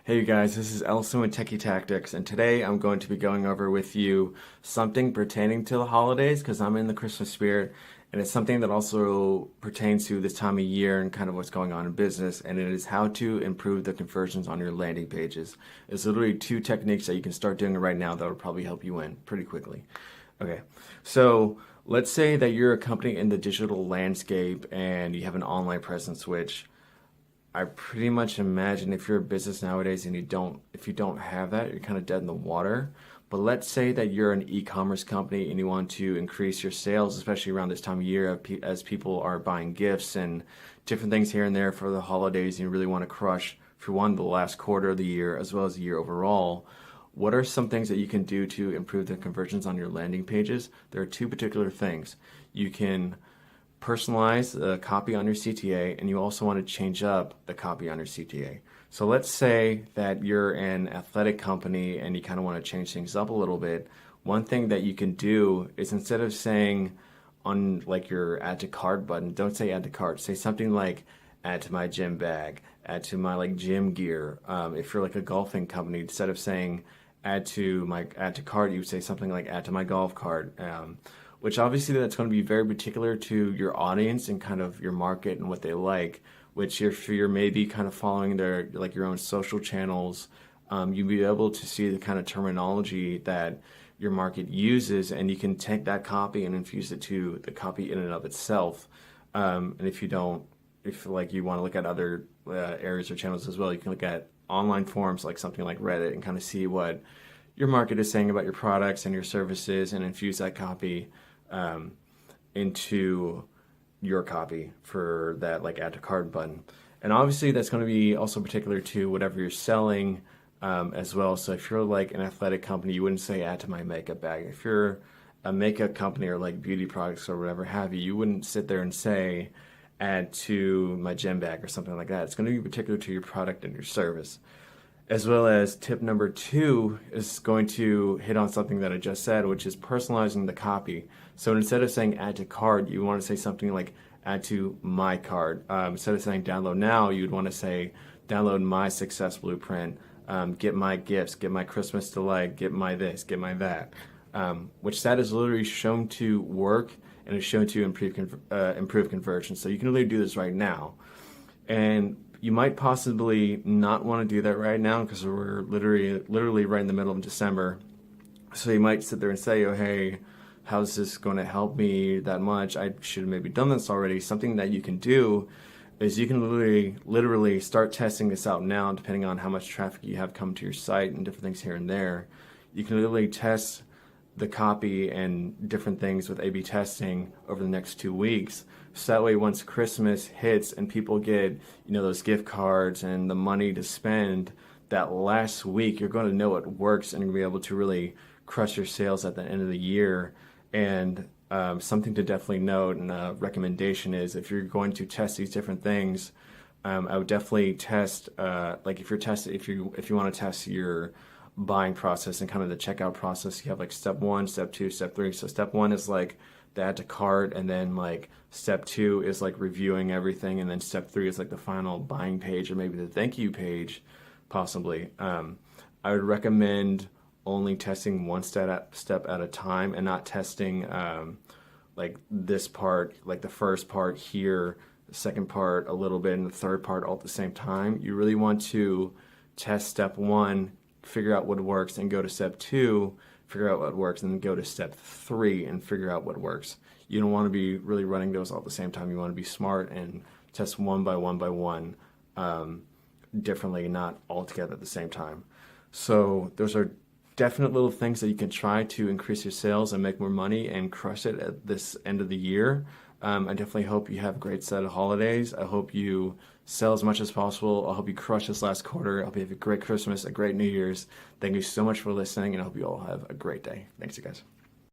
Hey you guys, this is Elson with Techie Tactics, and today I'm going to be going over with you something pertaining to the holidays because I'm in the Christmas spirit, and it's something that also pertains to this time of year and kind of what's going on in business, and it is how to improve the conversions on your landing pages. It's literally two techniques that you can start doing right now that will probably help you win pretty quickly. Okay, so let's say that you're a company in the digital landscape and you have an online presence, which I pretty much imagine if you're a business nowadays and if you don't have that, you're kind of dead in the water. But let's say that you're an e-commerce company and you want to increase your sales, especially around this time of year as people are buying gifts and different things here and there for the holidays, and you really want to crush for one, the last quarter of the year as well as the year overall. What are some things that you can do to improve the conversions on your landing pages? There are two particular things. You can personalize the copy on your CTA, and you also want to change up the copy on your CTA. So let's say that you're an athletic company and you kind of want to change things up a little bit. One thing that you can do is, instead of saying on like your add to cart button, don't say add to cart, say something like add to my gym bag, add to my like gym gear. If you're like a golfing company, instead of saying add to cart, you would say something like add to my golf cart. Which obviously that's going to be very particular to your audience and kind of your market and what they like, which if you're maybe kind of following their like your own social channels, you'll be able to see the kind of terminology that your market uses, and you can take that copy and infuse it to the copy in and of itself. And if like you want to look at other areas or channels as well, you can look at online forums like something like Reddit and kind of see what your market is saying about your products and your services, and infuse that copy into your copy for that like add to cart button. And obviously that's going to be also particular to whatever you're selling as well. So if you're like an athletic company, you wouldn't say add to my makeup bag. If you're a makeup company or like beauty products or whatever have you, you wouldn't sit there and say add to my gym bag or something like that. It's going to be particular to your product and your service. As well as tip number 2 is going to hit on something that I just said, which is personalizing the copy. So instead of saying add to cart, you want to say something like add to my cart. Instead of saying download now, you'd want to say download my success blueprint, get my gifts, get my Christmas delight, get my this, get my that. Which that is literally shown to work and is shown to improve conversion. So you can literally do this right now. And you might possibly not want to do that right now because we're literally right in the middle of December. So you might sit there and say, oh, hey, how's this going to help me that much? I should have maybe done this already. Something that you can do is you can literally start testing this out now, depending on how much traffic you have come to your site and different things here and there. You can literally test the copy and different things with A/B testing over the next 2 weeks. So that way, once Christmas hits and people get, those gift cards and the money to spend, that last week, you're going to know it works and you'll be able to really crush your sales at the end of the year. And something to definitely note, and a recommendation is, if you're going to test these different things, I would definitely test, if you want to test your buying process and kind of the checkout process, you have like step 1, step 2, step 3. So step 1 is like the add to cart, and then like step 2 is like reviewing everything, and then step 3 is like the final buying page or maybe the thank you page, possibly. I would recommend only testing one step at a time, and not testing like this part, like the first part here, the second part a little bit, and the third part all at the same time. You really want to test step 1, figure out what works, and go to step 2, figure out what works, and then go to step 3 and figure out what works. You don't want to be really running those all at the same time. You want to be smart and test one by one differently, not all together at the same time. So those are definite little things that you can try to increase your sales and make more money and crush it at this end of the year. I definitely hope you have a great set of holidays. I hope you sell as much as possible. I hope you crush this last quarter. I hope you have a great Christmas, a great New Year's. Thank you so much for listening, and I hope you all have a great day. Thanks, you guys.